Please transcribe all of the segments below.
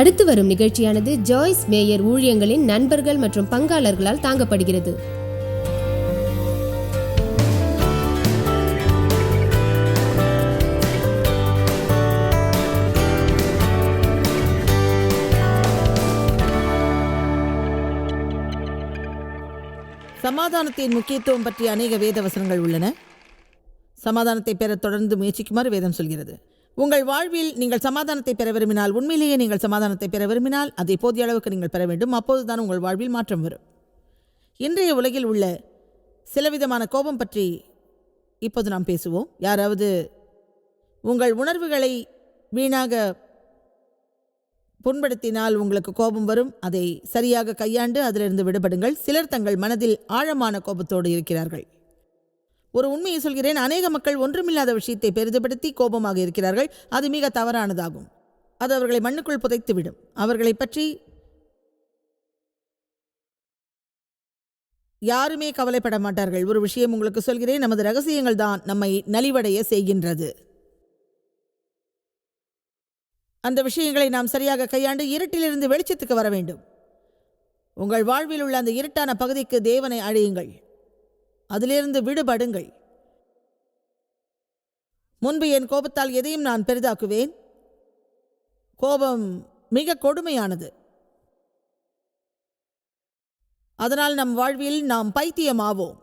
அடுத்து வரும் நிகழ்ச்சியானது ஜாய்ஸ் மேயர் ஊழியங்களின் நண்பர்கள் மற்றும் பங்காளர்களால் தாங்கப்படுகிறது. சமாதானத்தின் முக்கியத்துவம் பற்றிய அநேக வேத வசனங்கள் உள்ளன. சமாதானத்தை பெற தொடர்ந்து முயற்சிக்குமாறு வேதம் சொல்கிறது. உங்கள் வாழ்வில் நீங்கள் சமாதானத்தை பெற விரும்பினால், உண்மையிலேயே நீங்கள் சமாதானத்தை பெற விரும்பினால், அதை போதிய அளவுக்கு நீங்கள் பெற வேண்டும். அப்போதுதான் உங்கள் வாழ்வில் மாற்றம் வரும். இன்றைய உலகில் உள்ள சிலவிதமான கோபம் பற்றி இப்போது நாம் பேசுவோம். யாராவது உங்கள் உணர்வுகளை வீணாக புண்படுத்தினால் உங்களுக்கு கோபம் வரும். அதை சரியாக கையாண்டு அதிலிருந்து விடுபடுங்கள். சிலர் தங்கள் மனதில் ஆழமான கோபத்தோடு இருக்கிறார்கள். ஒரு உண்மையை சொல்கிறேன், அநேக மக்கள் ஒன்றுமில்லாத விஷயத்தை பெரிதுபடுத்தி கோபமாக இருக்கிறார்கள். அது மிக தவறானதாகும். அது அவர்களை மண்ணுக்குள் புதைத்துவிடும். அவர்களை பற்றி யாருமே கவலைப்பட மாட்டார்கள். ஒரு விஷயம் உங்களுக்கு சொல்கிறேன், நமது ரகசியங்கள் தான் நம்மை நலிவடைய செய்கின்றது. அந்த விஷயங்களை நாம் சரியாக கையாண்டு இருட்டிலிருந்து வெளிச்சத்துக்கு வர வேண்டும். உங்கள் வாழ்வில் உள்ள அந்த இருட்டான பகுதிக்கு தேவனை அழையுங்கள். அதிலிருந்து விடுபடுங்கள். முன்பு என் கோபத்தால் எதையும் நான் பெரிதாக்குவேன். கோபம் மிக கொடுமையானது. அதனால் நம் வாழ்வில் நாம் பைத்தியமாவோம்.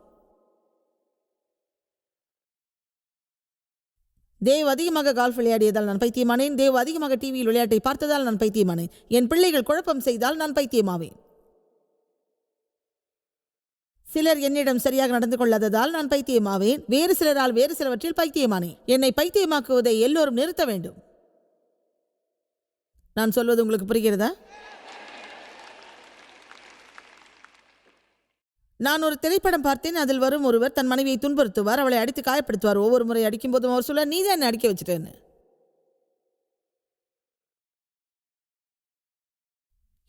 தேவ் அதிகமாக கால்ஃப் விளையாடியதால் நான் பைத்தியமானேன். தேவ் அதிகமாக டிவியில் விளையாட்டை பார்த்ததால் நான் பைத்தியமானேன். என் பிள்ளைகள் குழப்பம் செய்தால் நான் பைத்தியமாவேன். சிலர் என்னிடம் சரியாக நடந்து கொள்ளாததால் நான் பைத்தியமாவேன். வேறு சிலரால் வேறு சிலவற்றில் பைத்தியமானேன். என்னை பைத்தியமாக்குவதை எல்லோரும் நிறுத்த வேண்டும். நான் சொல்வது உங்களுக்கு புரிகிறதா? நான் ஒரு திரைப்படம் பார்த்தேன். அதில் வரும் ஒருவர் தன் மனைவியை துன்புறுத்துவார், அவளை அடித்து காயப்படுத்துவார். ஒவ்வொரு முறை அடிக்கும் போதும் அவர் சொல்ல, நீதான் என்னை அடிக்க வச்சுட்டேன்னு.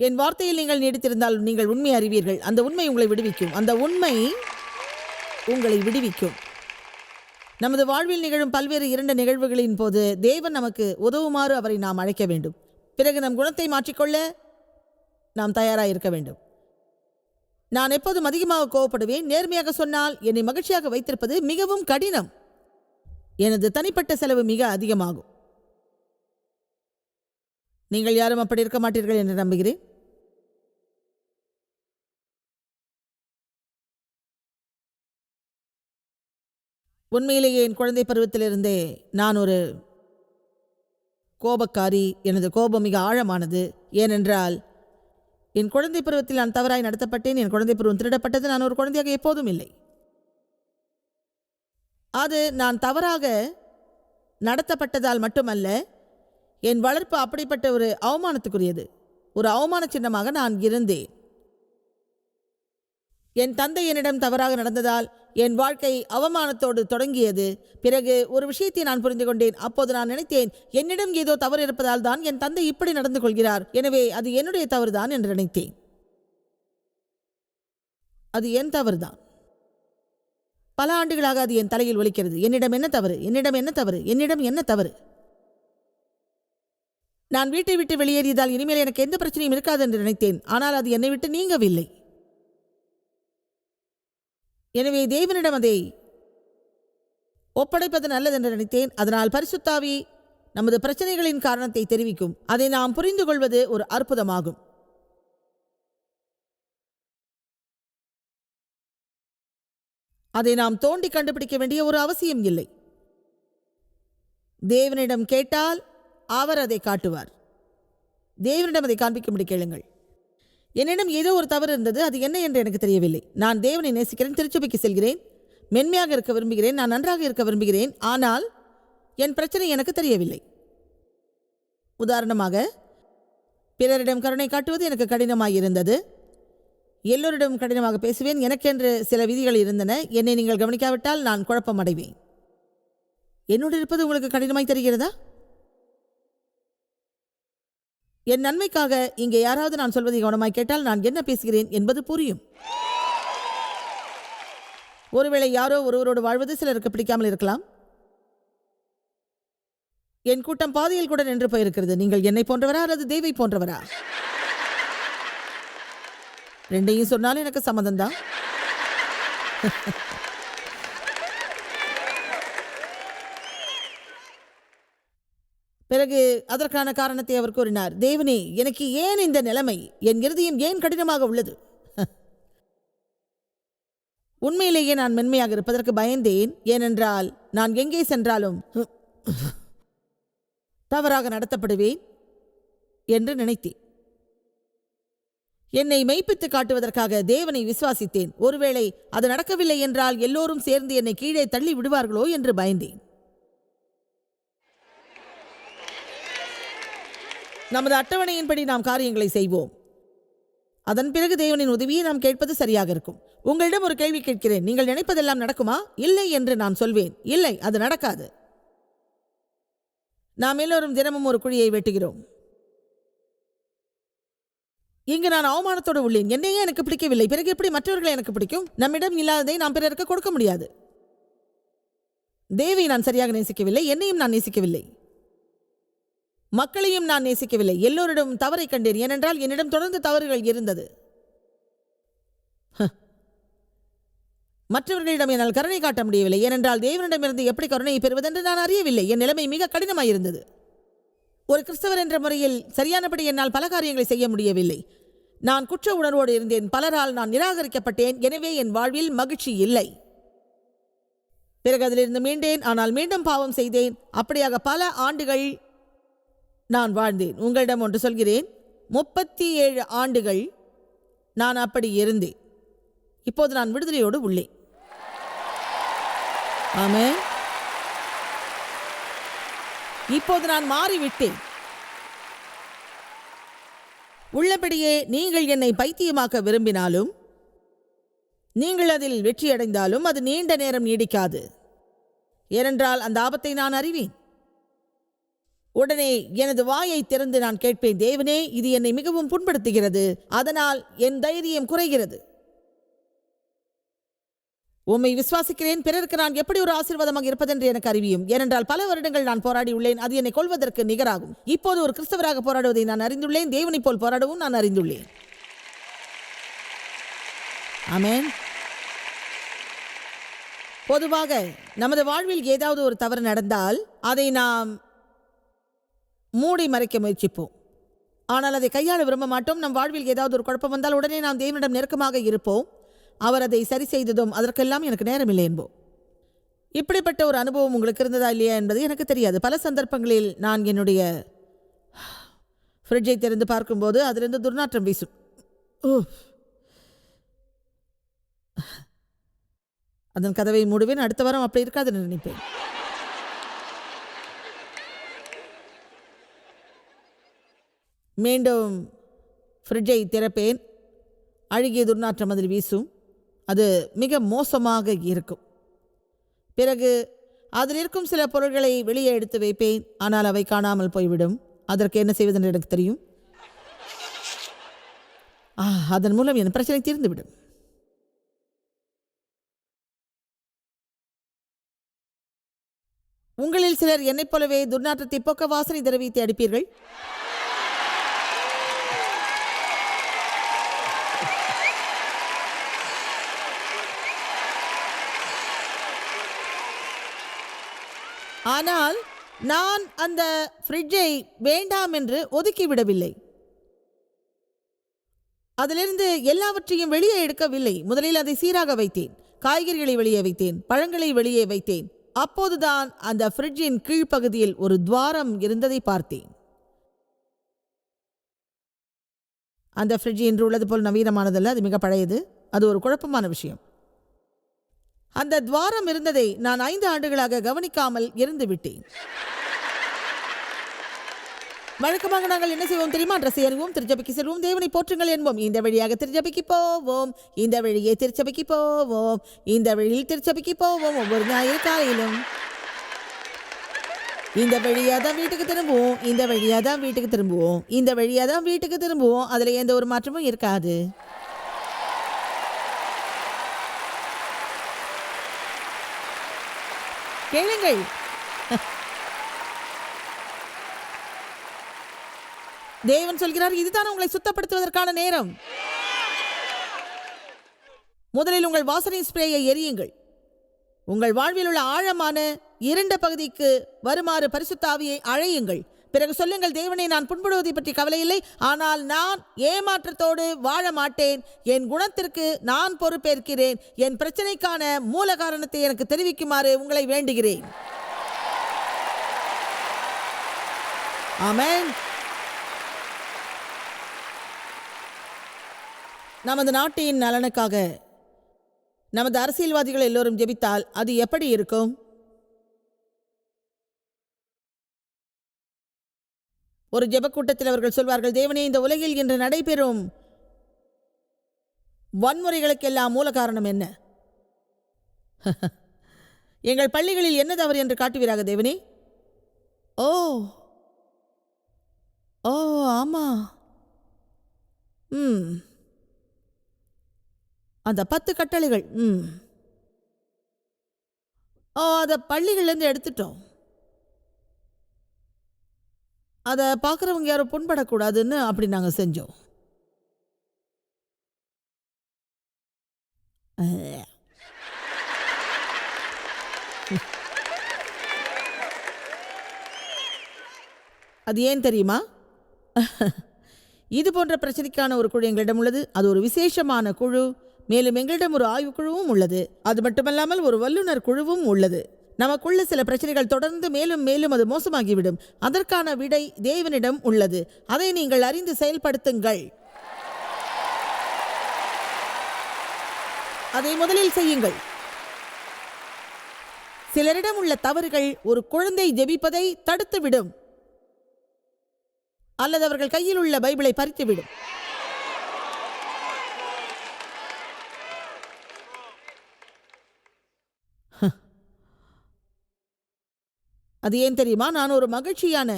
என் வார்த்தையில் நீங்கள் நீடித்திருந்தால் நீங்கள் உண்மை அறிவீர்கள். அந்த உண்மை உங்களை விடுவிக்கும். அந்த உண்மை உங்களை விடுவிக்கும். நமது வாழ்வில் நிகழும் பல்வேறு இரண்டு நிகழ்வுகளின் போது தேவன் நமக்கு உதவுமாறு அவரை நாம் அழைக்க வேண்டும். பிறகு நம் குணத்தை மாற்றிக்கொள்ள நாம் தயாராக இருக்க வேண்டும். நான் எப்போதும் அதிகமாக கோவப்படுவேன். நேர்மையாக சொன்னால் என்னை மகிழ்ச்சியாக வைத்திருப்பது மிகவும் கடினம். எனது தனிப்பட்ட செலவு மிக அதிகமாகும். நீங்கள் யாரும் அப்படி இருக்க மாட்டீர்கள் என்று நம்புகிறேன். உண்மையிலேயே என் குழந்தை பருவத்திலிருந்தே நான் ஒரு கோபக்காரி. எனது கோபம் மிக ஆழமானது. ஏனென்றால் என் குழந்தை பருவத்தில் நான் தவறாய் நடத்தப்பட்டேன். என் குழந்தை பருவம் திருடப்பட்டது. நான் ஒரு குழந்தையாக எப்போதும் இல்லை. அது நான் தவறாக நடத்தப்பட்டதால் மட்டுமல்ல, என் வளர்ப்பு அப்படிப்பட்ட ஒரு அவமானத்துக்குரியது. ஒரு அவமான சின்னமாக நான் இருந்தேன். என் தந்தை என்னிடம் தவறாக நடந்ததால் என் வாழ்க்கை அவமானத்தோடு தொடங்கியது. பிறகு ஒரு விஷயத்தை நான் புரிந்து கொண்டேன். அப்போது நான் நினைத்தேன், என்னிடம் ஏதோ தவறு இருப்பதால் தான் என் தந்தை இப்படி நடந்து கொள்கிறார். எனவே அது என்னுடைய தவறுதான் என்று நினைத்தேன். அது என் தவறுதான். பல ஆண்டுகளாக அது என் தலையில் ஒலிக்கிறது. என்னிடம் என்ன தவறு? என்னிடம் என்ன தவறு? என்னிடம் என்ன தவறு? நான் வீட்டை விட்டு வெளியேறியதால் இனிமேல் எனக்கு எந்த பிரச்சனையும் இருக்காது என்று நினைத்தேன். ஆனால் அது என்னை விட்டு நீங்கவில்லை. எனவே தேவனிடம் அதை ஒப்படைப்பது நல்லது என்று நினைத்தேன். அதனால் பரிசுத்த ஆவி நமது பிரச்சனைகளின் காரணத்தை தெரிவிக்கும். அதை நாம் புரிந்து கொள்வது ஒரு அற்புதமாகும். அதை நாம் தோண்டி கண்டுபிடிக்க வேண்டிய ஒரு அவசியம் இல்லை. தேவனிடம் கேட்டால் அவர் அதை காட்டுவார். தேவனிடம் அதை காண்பிக்கும்படி கேளுங்கள். என்னிடம் ஏதோ ஒரு தவறு இருந்தது. அது என்ன என்று எனக்கு தெரியவில்லை. நான் தேவனை நேசிக்கிறேன். திருச்சபைக்கு செல்கிறேன். மென்மையாக இருக்க விரும்புகிறேன். நான் நன்றாக இருக்க விரும்புகிறேன். ஆனால் என் பிரச்சனை எனக்கு தெரியவில்லை. உதாரணமாக, பிறரிடம் கருணை காட்டுவது எனக்கு கடினமாயிருந்தது. எல்லோரிடம் கடினமாக பேசுவேன். எனக்கென்று சில விதிகள் இருந்தன. என்னை நீங்கள் கவனிக்காவிட்டால் நான் குழப்பம் அடைவேன். என்னோடு இருப்பது உங்களுக்கு கடினமாய் தெரிகிறதா? என் நன்மைக்காக இங்கே யாராவது நான் சொல்வதை கவனமாய் கேட்டால் நான் என்ன பேசுகிறேன் என்பது புரியும். ஒருவேளை யாரோ ஒருவரோடு வாழ்வது சிலருக்கு பிடிக்காமல் இருக்கலாம். என் கூட்டம் பாதையில் கூட நின்று போயிருக்கிறது. நீங்கள் என்னை போன்றவரா அல்லது தேவை போன்றவரா? ரெண்டையும் சொன்னாலும் எனக்கு சம்மதம் தான். பிறகு அதற்கான காரணத்தை அவர் கூறினார். தேவனே, எனக்கு ஏன் இந்த நிலைமை? என் இருதயம் ஏன் கடினமாக உள்ளது? உண்மையிலேயே நான் மென்மையாக இருப்பதற்கு பயந்தேன். ஏனென்றால் நான் எங்கே சென்றாலும் தவறாக நடத்தப்படுவேன் என்று நினைத்தேன். என்னை மெய்ப்பித்து காட்டுவதற்காக தேவனை விசுவாசித்தேன். ஒருவேளை அது நடக்கவில்லை என்றால் எல்லோரும் சேர்ந்து என்னை கீழே தள்ளி விடுவார்களோ என்று பயந்தேன். நமது அட்டவணையின்படி நாம் காரியங்களை செய்வோம். அதன் பிறகு தேவனின் உதவியை நாம் கேட்பது சரியாக இருக்கும். உங்களிடம் ஒரு கேள்வி கேட்கிறேன். நீங்கள் நினைப்பதெல்லாம் நடக்குமா? இல்லை என்று நான் சொல்வேன். இல்லை, அது நடக்காது. நாம் எல்லோரும் தினமும் ஒரு குழியை வெட்டுகிறோம். இங்கு நான் அவமானத்தோடு உள்ளேன். என்னையே எனக்கு பிடிக்கவில்லை. பிறகு எப்படி மற்றவர்களை எனக்கு பிடிக்கும்? நம்மிடம் இல்லாததை நாம் பிறருக்கு கொடுக்க முடியாது. தேவை நான் சரியாக நேசிக்கவில்லை. என்னையும் நான் நேசிக்கவில்லை. மக்களையும் நான் நேசிக்கவில்லை. எல்லோரிடம் தவறை கண்டேன். ஏனென்றால் என்னிடம் தொடர்ந்து தவறுகள் இருந்தது. மற்றவர்களிடம் என்னால் கருணை காட்ட முடியவில்லை. ஏனென்றால் தேவனிடமிருந்து எப்படி கருணையை பெறுவதென்று நான் அறியவில்லை. என் நிலைமை மிக கடினமாயிருந்தது. ஒரு கிறிஸ்தவர் என்ற முறையில் சரியானபடி என்னால் பல காரியங்களை செய்ய முடியவில்லை. நான் குற்ற உணர்வோடு இருந்தேன். பலரால் நான் நிராகரிக்கப்பட்டேன். எனவே என் வாழ்வில் மகிழ்ச்சி இல்லை. பிறகு அதிலிருந்து மீண்டேன். ஆனால் மீண்டும் பாவம் செய்தேன். அப்படியாக பல ஆண்டுகள் நான் வாழ்ந்தேன். உங்களிடம் ஒன்று சொல்கிறேன். 37 ஆண்டுகள் நான் அப்படி இருந்தேன். இப்போது நான் விடுதலையோடு உள்ளேன். ஆமென். இப்போது நான் மாறிவிட்டேன். உள்ளபடியே நீங்கள் என்னை பைத்தியமாக்க விரும்பினாலும், நீங்கள் அதில் வெற்றியடைந்தாலும் அது நீண்ட நேரம் நீடிக்காது. ஏனென்றால் அந்த ஆபத்தை நான் அறிவேன். உடனே எனது வாயை திறந்து நான் கேட்பேன், தேவனே, இது என்னை மிகவும் புண்படுத்துகிறது. அதனால் என் தைரியம் குறைகிறது. உம்மை விசுவாசிக்கிறேன். பிறருக்கு நான் எப்படி ஒரு ஆசீர்வாதமாக இருப்பதென்று எனக்கு அறிவியும். ஏனென்றால் பல வருடங்கள் நான் போராடி உள்ளேன். அது என்னை கொல்வதற்கு நிகராகும். இப்போது ஒரு கிறிஸ்தவராக போராடுவதை நான் அறிந்துள்ளேன். தேவனைப் போல் போராடவும் நான் அறிந்துள்ளேன். ஆமென். பொதுவாக நமது வாழ்வில் ஏதாவது ஒரு தவறு நடந்தால் அதை நாம் மூடி மறைக்க முயற்சிப்போம். ஆனால் அதை கையாள விரும்ப மாட்டோம். நம் வாழ்வில் ஏதாவது ஒரு குழப்பம் வந்தால் உடனே நாம் தேவனிடம் நெருக்கமாக இருப்போம். அவர் அதை சரி செய்ததும் அதற்கெல்லாம் எனக்கு நேரமில்லை என்போம். இப்படிப்பட்ட ஒரு அனுபவம் உங்களுக்கு இருந்ததா இல்லையா என்பது எனக்கு தெரியாது. பல சந்தர்ப்பங்களில் நான் என்னுடைய ஃப்ரிட்ஜை திறந்து பார்க்கும்போது அதிலிருந்து துர்நாற்றம் வீசும். அதன் கதவை மூடுவேன். அடுத்த வாரம் அப்படி இருக்காதுன்னு நினைப்பேன். மீண்டும் ஃப்ரிட்ஜை திறப்பேன். அழுகிய துர்நாற்றம் அதில் வீசும். அது மிக மோசமாக இருக்கும். பிறகு அதில் இருக்கும் சில பொருட்களை வெளியே எடுத்து வைப்பேன். ஆனால் அவை காணாமல் போய்விடும். அதற்கு என்ன செய்வதென்று எனக்கு தெரியும். அதன் மூலம் என் பிரச்சனை தீர்ந்துவிடும். உங்களில் சிலர் என்னைப் போலவே துர்நாற்றத்தை போக்க வாசனை திரவியத்தை அடிப்பீர்கள். ஆனால் நான் அந்த ஃப்ரிட்ஜை வேண்டாம் என்று ஒதுக்கிவிடவில்லை. அதிலிருந்து எல்லாவற்றையும் வெளியே எடுக்கவில்லை. முதலில் அதை சீராக வைத்தேன். காய்கறிகளை வெளியே வைத்தேன். பழங்களை வெளியே வைத்தேன். அப்போதுதான் அந்த ஃப்ரிட்ஜின் கீழ்ப்பகுதியில் ஒரு துவாரம் இருந்ததை பார்த்தேன். அந்த ஃப்ரிட்ஜ் இன்று உள்ளது போல் நவீனமானதல்ல. அது மிக பழையது. அது ஒரு குழப்பமான விஷயம். அந்த துவாரம் இருந்ததை நான் 5 ஆண்டுகளாக கவனிக்காமல் இருந்து விட்டேன். வழக்கமாக நாங்கள் என்ன செய்வோம் தெரியுமா? ட்ரெஸ்ஸை அறிவோம், திருச்சபைக்கு செல்வோம், தேவனை போற்றுங்கள் என்போம். இந்த வழியாக திருச்சபைக்கு போவோம், இந்த வழியே திருச்சபைக்கு போவோம், இந்த வழியில் திருச்சபைக்கு போவோம். ஒவ்வொரு ஞாயிறு காலையிலும் இந்த வழியாக தான் வீட்டுக்கு திரும்புவோம், இந்த வழியாக தான் வீட்டுக்கு திரும்புவோம், இந்த வழியாக தான் வீட்டுக்கு திரும்புவோம். அதில் எந்த ஒரு மாற்றமும் இருக்காது. கேளுங்கள். தேவன் சொல்கிறார், இதுதான் உங்களை சுத்தப்படுத்துவதற்கான நேரம். முதலில் உங்கள் வாசனை ஸ்ப்ரேயை எரியுங்கள். உங்கள் வாழ்வில் உள்ள ஆழமான இருண்ட பகுதிக்கு வருமாறு பரிசுத்த ஆவியை அழையுங்கள். பிறகு சொல்லுங்கள், தேவனை, நான் புண்படுவதை பற்றி கவலையில்லை, ஆனால் நான் ஏமாற்றத்தோடு வாழ மாட்டேன். என் குணத்திற்கு நான் பொறுப்பேற்கிறேன். என் பிரச்சனைக்கான மூல காரணத்தை எனக்கு தெரிவிக்குமாறு உங்களை வேண்டுகிறேன். ஆமென். நமது நாட்டின் நலனுக்காக நமது அரசியல்வாதிகள் எல்லோரும் ஜெபித்தால் அது எப்படி இருக்கும்? ஒரு ஜெபக்கூட்டத்தில் அவர்கள் சொல்வார்கள், தேவனே, இந்த உலகில் இன்று நடைபெறும் வன்முறைகளுக்கெல்லாம் மூல காரணம் என்ன? எங்கள் பள்ளிகளில் என்ன தவறு என்று காட்டுவீராக தேவனே. ஓ ஓ ஆமா, அந்த 10 கட்டளைகள், அதை பள்ளிகள்லேருந்து எடுத்துட்டோம். அதை பார்க்குறவங்க யாரும் புண்படக்கூடாதுன்னு அப்படி நாங்கள் செஞ்சோம். அது ஏன் தெரியுமா? இது போன்ற பிரச்சனைக்கான ஒரு குழு எங்களிடம் உள்ளது. அது ஒரு விசேஷமான குழு. மேலும் எங்களிடம் ஒரு ஆய்வுக்குழுவும் உள்ளது. அது மட்டுமல்லாமல் ஒரு வல்லுநர் குழுவும் உள்ளது. நமக்குள்ள சில பிரச்சனைகள் தொடர்ந்து மேலும் மேலும் அது மோசமாகிவிடும். அதற்கான விடை தேவனிடம் உள்ளது. அதை நீங்கள் அறிந்து செயல்படுத்துங்கள். அதை முதலில் செய்யுங்கள். சிலரிடம் உள்ள தவறுகள் ஒரு குழந்தை ஜெபிப்பதை தடுத்துவிடும், அல்லது அவர்கள் கையில் உள்ள பைபிளை பறித்துவிடும். அது ஏன் தெரியுமா? நான் ஒரு மகிழ்ச்சியான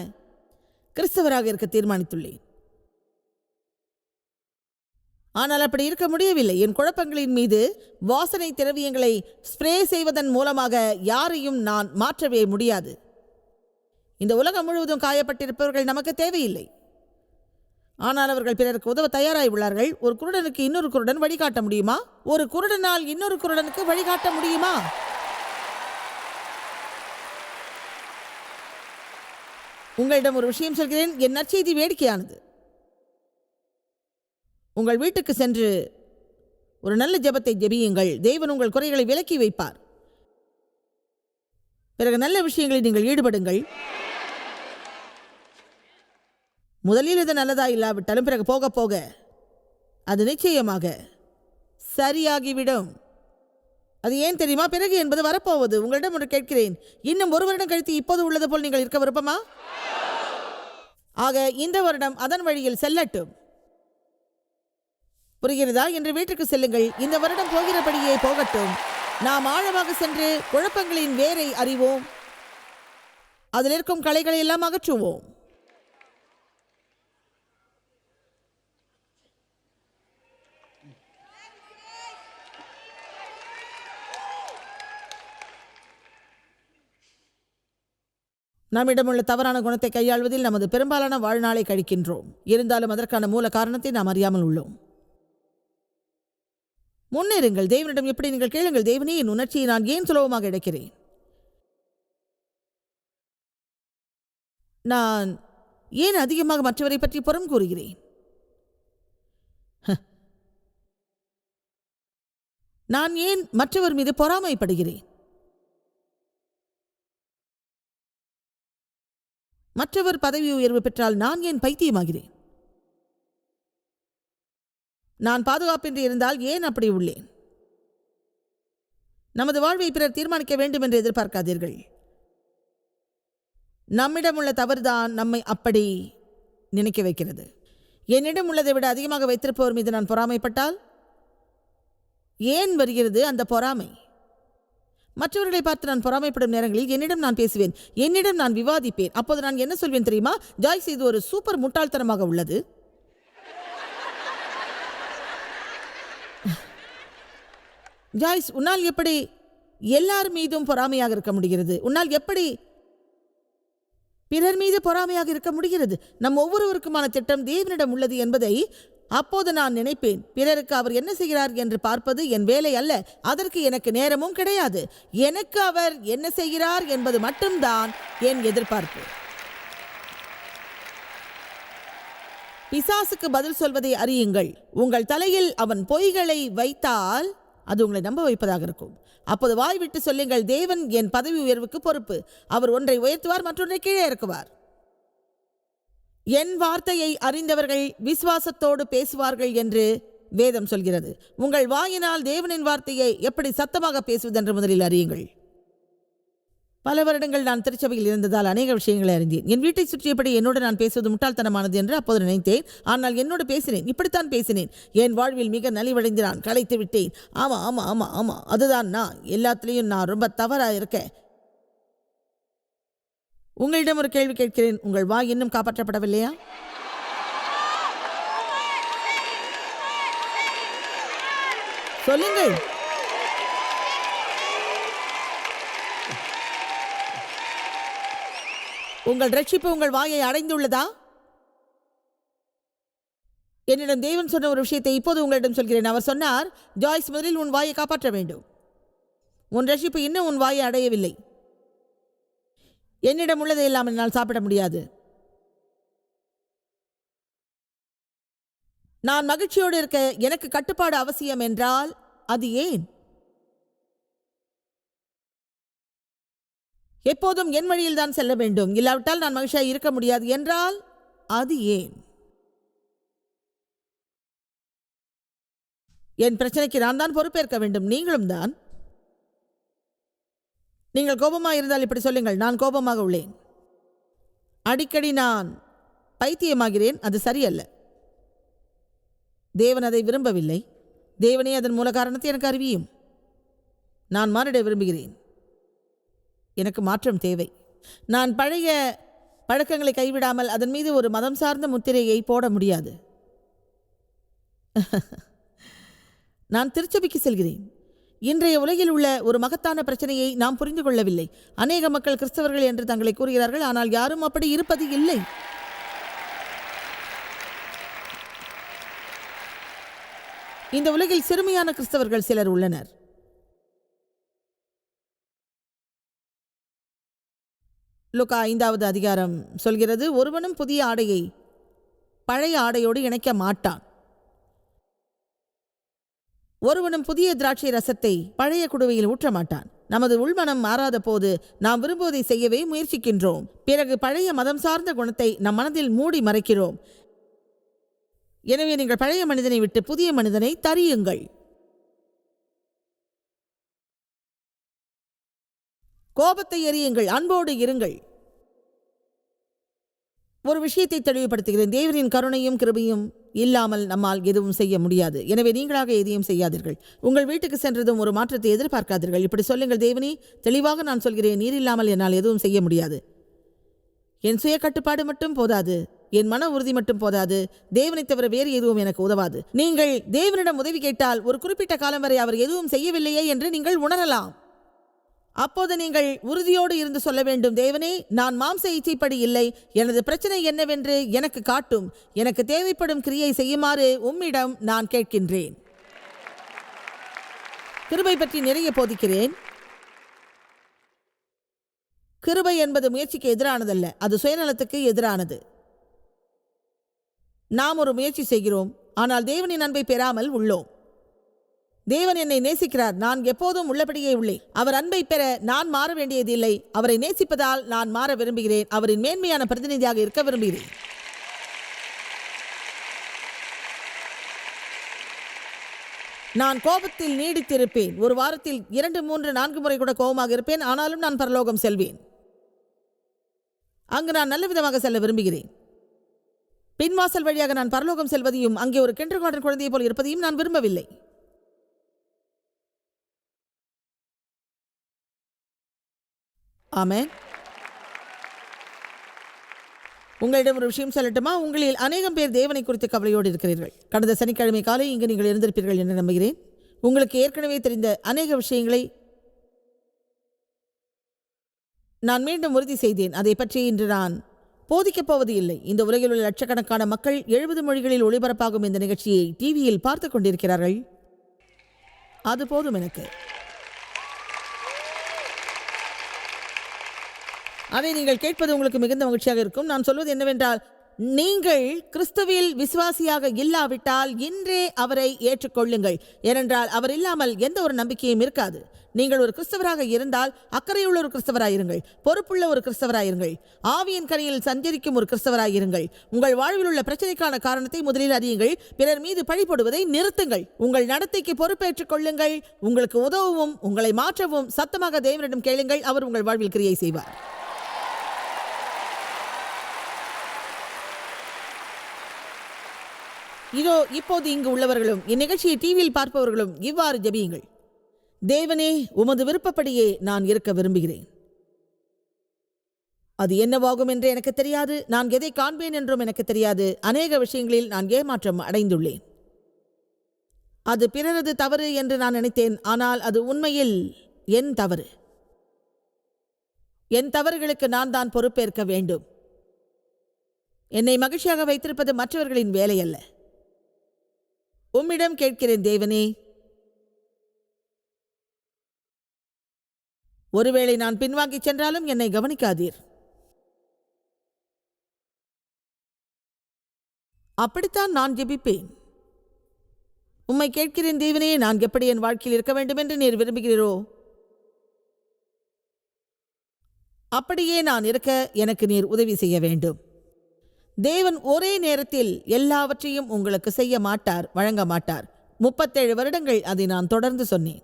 கிறிஸ்தவராக இருக்க தீர்மானித்துள்ளேன். ஆனால் அப்படி இருக்க முடியவில்லை. என் குழப்பங்களின் மீது வாசனை திரவியங்களை ஸ்ப்ரே செய்வதன் மூலமாக யாரையும் நான் மாற்றவே முடியாது. இந்த உலகம் முழுவதும் காயப்பட்டிருப்பவர்கள் நமக்கு தேவையில்லை. ஆனால் அவர்கள் பிறருக்கு உதவ தயாராய் உள்ளார்கள். ஒரு குருடனுக்கு இன்னொரு குருடன் வழிகாட்ட முடியுமா? ஒரு குருடனால் இன்னொரு குருடனுக்கு வழிகாட்ட முடியுமா? உங்களிடம் ஒரு விஷயம் சொல்கிறேன். என் நற்செய்தி வேடிக்கையானது. உங்கள் வீட்டுக்கு சென்று ஒரு நல்ல ஜெபத்தை ஜெபியுங்கள். தேவன் உங்கள் குறைகளை விலக்கி வைப்பார். பிறகு நல்ல விஷயங்களில் நீங்கள் ஈடுபடுங்கள். முதலில் இது நல்லதா இல்லாவிட்டாலும் பிறகு போக போக அது நிச்சயமாக சரியாகிவிடும். அது ஏன் தெரியுமா? பிறகு என்பது வரப்போவது. உங்களிடம் ஒன்று கேட்கிறேன். இன்னும் 1 வருடம் கழித்து இப்போது உள்ளது போல் நீங்கள் இருக்க விருப்பமா? ஆக இந்த வருடம் அதன் வழியில் செல்லட்டும். புரிகிறதா? இன்று வீட்டுக்கு செல்லுங்கள். இந்த வருடம் போகிறபடியே போகட்டும். நாம் ஆழமாக சென்று குழப்பங்களின் வேரை அறிவோம். அதில் இருக்கும் களைகளை எல்லாம் அகற்றுவோம். நம்மிடமுள்ள தவறான குணத்தை கையாள்வதில் நமது பெரும்பாலான வாழ்நாளை கழிக்கின்றோம். இருந்தாலும் அதற்கான மூல காரணத்தை நாம் அறியாமல் உள்ளோம். முன்னேறுங்கள். தேவனிடம் எப்படி நீங்கள் கேளுங்கள், தேவனே, என் உணர்ச்சியை நான் ஏன் சுலபமாக இழக்கிறேன்? நான் ஏன் அதிகமாக மற்றவரை பற்றி புறம் கூறுகிறேன்? நான் ஏன் மற்றவர் மீது பொறாமைப்படுகிறேன்? மற்றவர் பதவி உயர்வு பெற்றால் நான் ஏன் பைத்தியமாகிறேன்? நான் பாதுகாப்பின்றி இருந்தால் ஏன் அப்படி உள்ளேன்? நமது வாழ்வை பிறர் தீர்மானிக்க வேண்டும் என்று எதிர்பார்க்காதீர்கள். நம்மிடம் உள்ள தவறுதான் நம்மை அப்படி நினைக்க வைக்கிறது. என்னிடம் உள்ளதை விட அதிகமாக வைத்திருப்பவர் மீது நான் பொறாமைப்பட்டால் ஏன் வருகிறது அந்த பொறாமை? மற்றவர்களை பார்த்து நான் பொறாமைப்படும் நேரங்களில் என்னிடம் நான் பேசுவேன், என்னிடம் நான் விவாதிப்பேன். அப்போது நான் என்ன சொல்வேன் தெரியுமா? ஜாய்ஸ், இது ஒரு சூப்பர் முட்டாள்தனமாக உள்ளது. ஜாய்ஸ், உன்னால் எப்படி எல்லார் மீதும் பொறாமையாக இருக்க முடிகிறது? உன்னால் எப்படி பிறர் மீது பொறாமையாக இருக்க முடிகிறது. நம் ஒவ்வொருவருக்குமான திட்டம் தேவனிடம் உள்ளது என்பதை அப்போது நான் நினைப்பேன். பிறருக்கு அவர் என்ன செய்கிறார் என்று பார்ப்பது என் வேலை அல்ல. அதற்கு எனக்கு நேரமும் கிடையாது. எனக்கு அவர் என்ன செய்கிறார் என்பது மட்டும்தான் என் எதிர்பார்ப்பு. பிசாசுக்கு பதில் சொல்வதை அறியுங்கள். உங்கள் தலையில் அவன் பொய்களை வைத்தால் அது உங்களை நம்ப வைப்பதாக இருக்கும். அப்போது வாய் விட்டு சொல்லுங்கள், தேவன் என் பதவி உயர்வுக்கு பொறுப்பு. அவர் ஒன்றை உயர்த்துவார், மற்றொன்றை கீழே இறக்குவார். என் வார்த்தையை அறிந்தவர்கள் விசுவாசத்தோடு பேசுவார்கள் என்று வேதம் சொல்கிறது. உங்கள் வாயினால் தேவனின் வார்த்தையை எப்படி சத்தமாக பேசுவதென்று முதலில் அறியுங்கள். பல வருடங்கள் நான் திருச்சபையில் இருந்ததால் அநேக விஷயங்களை அறிந்தேன். என் வீட்டை சுற்றியபடி என்னோடு நான் பேசுவது முட்டாள்தனமானது என்று அப்போது நினைத்தேன். ஆனால் என்னோடு பேசினேன், இப்படித்தான் பேசினேன். என் வாழ்வில் மிக நலிவடைந்து நான் களைத்து விட்டேன். ஆமா ஆமா ஆமா ஆமா அதுதான் நான். எல்லாத்துலேயும் நான் ரொம்ப தவறாக இருக்கேன். உங்களிடம் ஒரு கேள்வி கேட்கிறேன். உங்கள் வாய் இன்னும் காப்பாற்றப்படவில்லையா? சொல்லுங்கள். உங்கள் ரட்சிப்பு உங்கள் வாயை அடைந்துள்ளதா? என்னிடம் தேவன் சொன்ன ஒரு விஷயத்தை இப்போது உங்களிடம் சொல்கிறேன். அவர் சொன்னார், ஜாய்ஸ், முதலில் உன் வாயை காப்பாற்ற வேண்டும். உன் ரட்சிப்பு இன்னும் உன் வாயை அடையவில்லை. என்னிடம் உள்ளதை எல்லாம் என்னால் சாப்பிட முடியாது. நான் மகிழ்ச்சியோடு இருக்க எனக்கு கட்டுப்பாடு அவசியம் என்றால் அது ஏன்? எப்போதும் என் வழியில் தான் செல்ல வேண்டும், இல்லாவிட்டால் நான் மகிழ்ச்சியாக இருக்க முடியாது என்றால் அது ஏன்? என் பிரச்சனைக்கு நான் தான் பொறுப்பேற்க வேண்டும், நீங்களும் தான். நீங்கள் கோபமாக இருந்தால் இப்படி சொல்லுங்கள், நான் கோபமாக உள்ளேன். அடிக்கடி நான் பைத்தியமாகிறேன், அது சரியல்ல. தேவன் அதை விரும்பவில்லை. தேவனே அதன் மூல காரணத்தை எனக்கு அறிவியும். நான் மாறிட விரும்புகிறேன். எனக்கு மாற்றம் தேவை. நான் பழைய பழக்கங்களை கைவிடாமல் அதன் மீது ஒரு மதம் சார்ந்த முத்திரையை போட முடியாது. நான் திருச்சபைக்கு செல்கிறேன். இன்றைய உலகில் உள்ள ஒரு மகத்தான பிரச்சனையை நாம் புரிந்து கொள்ளவில்லை. அநேக மக்கள் கிறிஸ்தவர்கள் என்று தங்களை கூறுகிறார்கள், ஆனால் யாரும் அப்படி இருப்பது இல்லை. இந்த உலகில் சிறுமியான கிறிஸ்தவர்கள் சிலர் உள்ளனர். லூக்கா 5வது அதிகாரம் சொல்கிறது, ஒருவனும் புதிய ஆடையை பழைய ஆடையோடு இணைக்க மாட்டான். ஒருவனும் புதிய திராட்சை ரசத்தை பழைய குடுவையில் ஊற்ற மாட்டான். நமது உள்மனம் மாறாத போது நாம் விரும்புவதை செய்யவே முயற்சிக்கின்றோம். பிறகு பழைய மதம் சார்ந்த குணத்தை நம் மனதில் மூடி மறைக்கிறோம். எனவே நீங்கள் பழைய மனிதனை விட்டு புதிய மனிதனை தரியுங்கள். கோபத்தை எறியுங்கள், அன்போடு இருங்கள். ஒரு விஷயத்தை தெளிவுபடுத்துகிறேன். தேவனின் கருணையும் கிருபையும் இல்லாமல் நம்மால் எதுவும் செய்ய முடியாது. எனவே நீங்களாக எதையும் செய்யாதீர்கள். உங்கள் வீட்டுக்கு சென்றதும் ஒரு மாற்றத்தை எதிர்பார்க்காதீர்கள். இப்படி சொல்லுங்கள், தேவனே, தெளிவாக நான் சொல்கிறேன், நீர் இல்லாமல் என்னால் எதுவும் செய்ய முடியாது. என் சுய கட்டுப்பாடு மட்டும் போதாது, என் மன உறுதி மட்டும் போதாது, தேவனை தவிர வேறு எதுவும் எனக்கு உதவாது. நீங்கள் தேவனிடம் உதவி கேட்டால் ஒரு குறிப்பிட்ட காலம் வரை அவர் எதுவும் செய்யவில்லையே என்று நீங்கள் உணரலாம். அப்போது நீங்கள் உறுதியோடு இருந்து சொல்ல வேண்டும், தேவனே, நான் மாம்ச இச்சைப்படி இல்லை, எனது பிரச்சனை என்னவென்று எனக்கு காட்டும், எனக்கு தேவைப்படும் கிரியை செய்யுமாறு உம்மிடம் நான் கேட்கின்றேன். கிருபை பற்றி நிறைய போதிக்கிறேன். கிருபை என்பது முயற்சிக்கு எதிரானதல்ல, அது சுயநலத்துக்கு எதிரானது. நாம் ஒரு முயற்சி செய்கிறோம், ஆனால் தேவனின் அன்பை பெறாமல் உள்ளோம். தேவன் என்னை நேசிக்கிறார், நான் எப்போதும் உள்ளபடியே உள்ளேன். அவர் அன்பை பெற நான் மாற வேண்டியதில்லை. அவரை நேசிப்பதால் நான் மாற விரும்புகிறேன். அவரின் மேன்மையான பிரதிநிதியாக இருக்க விரும்புகிறேன். நான் கோபத்தில் நீடித்திருப்பேன். ஒரு வாரத்தில் 2, 3, 4 முறை கூட கோபமாக இருப்பேன். ஆனாலும் நான் பரலோகம் செல்வேன். அங்கு நான் நல்ல விதமாக செல்ல விரும்புகிறேன். பின்வாசல் வழியாக நான் பரலோகம் செல்வதையும் அங்கே ஒரு கிண்டர்கார்டன் குழந்தையை போல் இருப்பதையும் நான் விரும்பவில்லை. ஆமென். உங்களிடம் ஒரு விஷயம் சொல்லட்டுமா? உங்களில் அநேகம் பேர் தேவனை குறித்து கவலையோடு இருக்கிறீர்கள். கடந்த சனிக்கிழமை காலை இங்கு நீங்கள் இருந்திருப்பீர்கள் என்று நம்புகிறேன். உங்களுக்கு ஏற்கனவே தெரிந்த அநேக விஷயங்களை நான் மீண்டும் உறுதி செய்தேன். அதை பற்றி இன்று நான் போதிக்கப் போவது இல்லை. இந்த உலகில் உள்ள லட்சக்கணக்கான மக்கள் 70 மொழிகளில் ஒளிபரப்பாகும் இந்த நிகழ்ச்சியை டிவியில் பார்த்து கொண்டிருக்கிறார்கள். அது போதும் எனக்கு. அதை நீங்கள் கேட்பது உங்களுக்கு மிகுந்த மகிழ்ச்சியாக இருக்கும். நான் சொல்வது என்னவென்றால், நீங்கள் கிறிஸ்துவில் விசுவாசியாக இல்லாவிட்டால் இன்றே அவரை ஏற்றுக்கொள்ளுங்கள். ஏனென்றால் அவர் இல்லாமல் எந்த ஒரு நம்பிக்கையும் இருக்காது. நீங்கள் ஒரு கிறிஸ்தவராக இருந்தால் அக்கறையுள்ள ஒரு கிறிஸ்தவராயிருங்கள், பொறுப்புள்ள ஒரு கிறிஸ்தவராயிருங்கள், ஆவியின் கனியில் சஞ்சரிக்கும் ஒரு கிறிஸ்தவராயிருங்கள். உங்கள் வாழ்வில் உள்ள பிரச்சனைக்கான காரணத்தை முதலில் அறியுங்கள். பிறர் மீது பழி போடுவதை நிறுத்துங்கள். உங்கள் நடத்தைக்கு பொறுப்பேற்றுக் கொள்ளுங்கள். உங்களுக்கு உதவவும் உங்களை மாற்றவும் சத்தமாக தேவனிடம் கேளுங்கள். அவர் உங்கள் வாழ்வில் கிரியை செய்வார். இதோ இப்போது இங்கு உள்ளவர்களும் இந்நிகழ்ச்சியை டிவியில் பார்ப்பவர்களும் இவ்வாறு ஜெபியுங்கள். தேவனே, உமது விருப்பப்படியே நான் இருக்க விரும்புகிறேன். அது என்னவாகும் என்று எனக்கு தெரியாது. நான் எதை காண்பேன் என்றும் எனக்கு தெரியாது. அநேக விஷயங்களில் நான் ஏமாற்றம் அடைந்துள்ளேன். அது பிறரது தவறு என்று நான் நினைத்தேன். ஆனால் அது உண்மையில் என் தவறு. என் தவறுகளுக்கு நான் தான் பொறுப்பேற்க வேண்டும். என்னை மகிழ்ச்சியாக வைத்திருப்பது மற்றவர்களின் வேலை அல்ல. உம்மிடம் கேட்கிறேன் தேவனே, ஒருவேளை நான் பின்வாங்கி சென்றாலும் என்னை கவனிக்காதீர். அப்படித்தான் நான் ஜெபிப்பேன். உம்மை கேட்கிறேன் தேவனே, நான் எப்படி என் வாழ்க்கையில் இருக்க வேண்டும் என்று நீர் விரும்புகிறீரோ அப்படியே நான் இருக்க எனக்கு நீர் உதவி செய்ய வேண்டும். தேவன் ஒரே நேரத்தில் எல்லாவற்றையும் உங்களுக்கு செய்ய மாட்டார், வழங்க மாட்டார். 37 வருடங்கள் அதை நான் தொடர்ந்து சொன்னேன்.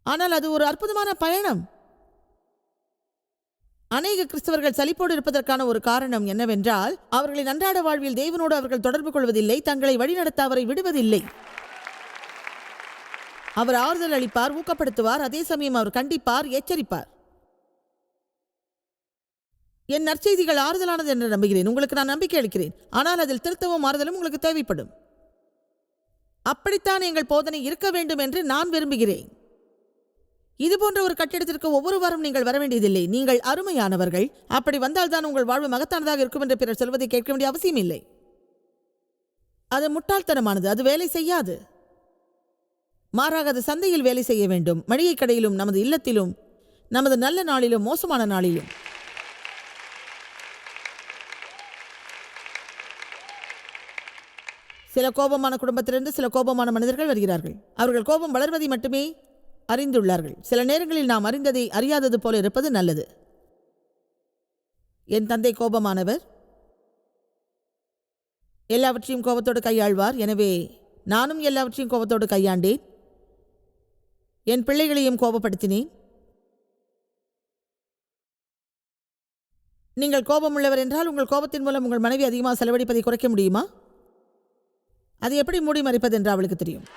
ஆனால் அது ஒரு அற்புதமான பயணம். அநேக கிறிஸ்தவர்கள் சலிப்போடு இருப்பதற்கான ஒரு காரணம் என்னவென்றால், அவர்களின் அன்றாட வாழ்வில் தேவனோடு அவர்கள் தொடர்பு கொள்வதில்லை, தங்களை வழிநடத்த அவரை விடுவதில்லை. அவர் ஆறுதல் அளிப்பார், ஊக்கப்படுத்துவார், அதே சமயம் அவர் கண்டிப்பார், எச்சரிப்பார். என் நற்செய்திகள் ஆறுதலானது என்று நம்புகிறேன். உங்களுக்கு நான் நம்பிக்கை அளிக்கிறேன். ஆனால் அதில் திருத்தவும் ஆறுதலும் உங்களுக்கு தேவைப்படும். அப்படித்தான் எங்கள் போதனை இருக்க வேண்டும் என்று நான் விரும்புகிறேன். இதுபோன்ற ஒரு கட்டிடத்திற்கு ஒவ்வொரு வாரம் நீங்கள் வர வேண்டியதில்லை. நீங்கள் அருமையானவர்கள். அப்படி வந்தால்தான் உங்கள் வாழ்வு மகத்தானதாக இருக்கும் என்று பிறர் சொல்வதை கேட்க வேண்டிய அவசியம் இல்லை. அது முட்டாள்தனமானது. அது வேலை செய்யாது. மாறாக அது சந்தையில் வேலை செய்ய வேண்டும், மளிகை கடையிலும், நமது இல்லத்திலும், நமது நல்ல நாளிலும், மோசமான நாளிலும். சில கோபமான குடும்பத்திலிருந்து சில கோபமான மனிதர்கள் வருகிறார்கள். அவர்கள் கோபம் வளர்வதை மட்டுமே அறிந்துள்ளார்கள். சில நேரங்களில் நாம் அறிந்ததை அறியாதது போல இருப்பது நல்லது. என் தந்தை கோபமானவர், எல்லாவற்றையும் கோபத்தோடு கையாள்வார். எனவே நானும் எல்லாவற்றையும் கோபத்தோடு கையாண்டேன். என் பிள்ளைகளையும் கோபப்படுத்தினேன். நீங்கள் கோபமுள்ளவர் என்றால் உங்கள் கோபத்தின் மூலம் உங்கள் மனைவி அதிகமாக செலவழிப்பதை குறைக்க முடியுமா? அது எப்படி மூடி மறைப்பது என்று அவளுக்கு தெரியும்.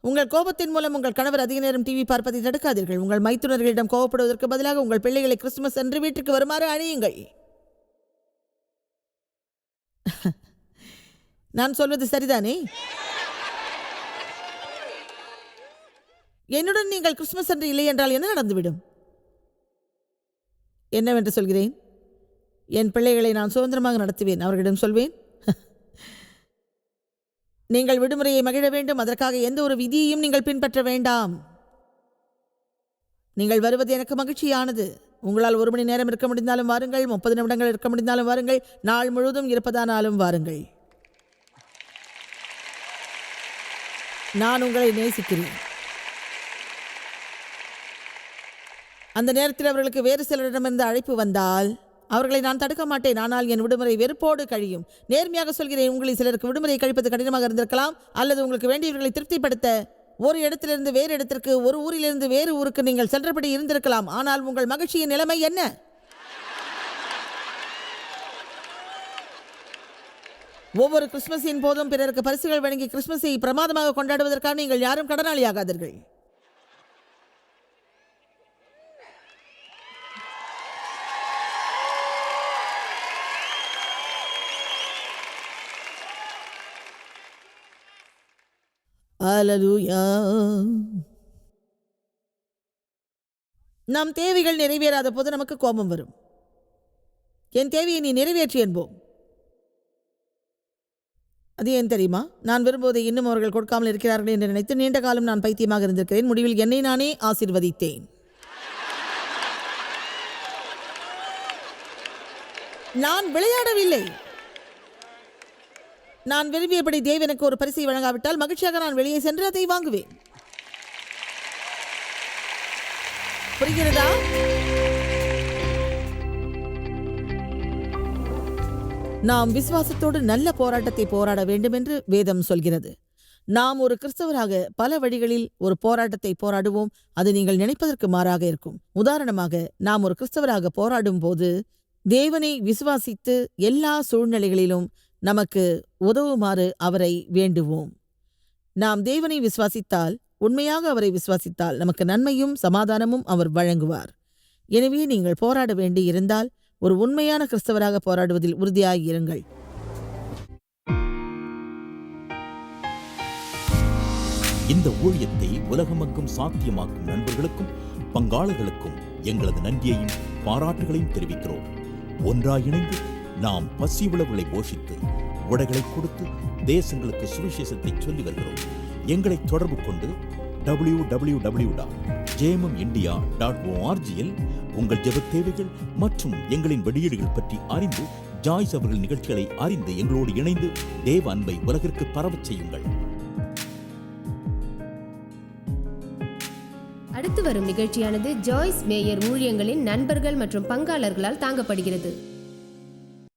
உங்கள் கோபத்தின் மூலம் உங்கள் கணவர் அதிக நேரம் டிவி பார்ப்பதை தடுக்காதீர்கள். உங்கள் மைத்துனர்களிடம் கோபப்படுவதற்கு பதிலாக உங்கள் பிள்ளைகளை கிறிஸ்துமஸ் அன்று வீட்டுக்கு வருமாறு அழையுங்கள். நான் சொல்வது சரிதானே? என்னுடன் நீங்கள் கிறிஸ்துமஸ் அன்று இல்லை என்றால் என்ன நடந்துவிடும்? என்னவென்று சொல்கிறேன்? என் பிள்ளைகளை நான் சுதந்திரமாக நடத்துவேன். அவர்களிடம் சொல்வேன், நீங்கள் விடுமுறையை மகிழ வேண்டும். அதற்காக எந்த ஒரு விதியையும் நீங்கள் பின்பற்ற வேண்டாம். நீங்கள் வருவது எனக்கு மகிழ்ச்சியானது. உங்களால் 1 மணி நேரம் இருக்க முடிந்தாலும் வாருங்கள், 30 நிமிடங்கள் இருக்க முடிந்தாலும் வாருங்கள், நாள் முழுவதும் இருப்பதானாலும் வாருங்கள். நான் உங்களை நேசிக்கிறேன். அந்த நேரத்தில் அவர்களுக்கு வேறு சிலரிடமிருந்து அழைப்பு வந்தால் அவர்களை நான் தடுக்க மாட்டேன். ஆனால் என் விடுமுறை வெறுப்போடு கழியும். நேர்மையாக சொல்கிறேன், உங்களில் சிலருக்கு விடுமுறை கழிப்பது கடினமாக இருந்திருக்கலாம். அல்லது உங்களுக்கு வேண்டியவர்களை திருப்திப்படுத்த ஒரு இடத்திலிருந்து வேறு இடத்திற்கு, ஒரு ஊரிலிருந்து வேறு ஊருக்கு நீங்கள் சென்றபடி இருந்திருக்கலாம். ஆனால் உங்கள் மகிழ்ச்சியின் நிலைமை என்ன? ஒவ்வொரு கிறிஸ்துமஸின் போதும் பிறருக்கு பரிசுகள் வழங்கி கிறிஸ்துமஸை பிரமாதமாக கொண்டாடுவதற்காக நீங்கள் யாரும் கடனாளியாகாதீர்கள். அல்லேலூயா. நம் தேவைகள் நிறைவேறாத போது நமக்கு கோபம் வரும். என் தேவையை நீ நிறைவேற்றி என்போம். அது ஏன் தெரியுமா? நான் விரும்புவதை இன்னும் அவர்கள் கொடுக்காமல் இருக்கிறார்கள் என்று நினைத்து நீண்ட காலம் நான் பைத்தியமாக இருந்திருக்கிறேன். முடிவில் என்னை நானே ஆசீர்வதித்தேன். நான் விளையாடவில்லை. நான் விரும்பியபடி தேவன் எனக்கு ஒரு பரிசை வழங்காவிட்டால் மகிழ்ச்சியாக நான் வெளியே சென்று அதை வாங்குவேன். புரிகிறதா? நாம் விசுவாசத்தோடு நல்ல போராட்டத்தை போராட வேண்டும் என்று வேதம் சொல்கிறது. நாம் ஒரு கிறிஸ்தவராக பல வழிகளில் ஒரு போராட்டத்தை போராடுவோம். அது நீங்கள் நினைப்பதற்கு மாறாக இருக்கும். உதாரணமாக, நாம் ஒரு கிறிஸ்தவராக போராடும் போது தேவனை விசுவாசித்து எல்லா சூழ்நிலைகளிலும் நமக்கு உதவுமாறு அவரை வேண்டுவோம். நாம் தேவனை விசுவாசித்தால், உண்மையாக அவரை விசுவாசித்தால் நமக்கு நன்மையும் சமாதானமும் அவர் வழங்குவார். எனவே நீங்கள் போராட வேண்டி இருந்தால் ஒரு உண்மையான கிறிஸ்தவராக போராடுவதில் உறுதியாயிருங்கள். இந்த ஊழியத்தை உலகமெங்கும் சாத்தியமாக்கும் நண்பர்களுக்கும் பங்காளர்களுக்கும் எங்களது நன்றியையும் பாராட்டுகளையும் தெரிவிக்கிறோம். ஒன்றாய் இணைந்து நாம் பசி உழவுகளை போஷித்து உடைகளை கொடுத்து தேசங்களுக்கு சுவிசேஷத்தை சொல்லி வருகிறோம். எங்களை தொடர்பு கொண்டு www.jmmindia.org உங்கள் ஜெப தேவைகள் மற்றும் எங்களின் வெளியீடுகள் பற்றி அறிந்து ஜாய்ஸ் அவர்கள் நிகழ்ச்சிகளை அறிந்து எங்களோடு இணைந்து தேவ அன்பை உலகிற்கு பரவச் செய்யுங்கள். அடுத்து வரும் நிகழ்ச்சியானது ஜாய்ஸ் மேயர் ஊழியங்களின் நண்பர்கள் மற்றும் பங்காளர்களால் தாங்கப்படுகிறது.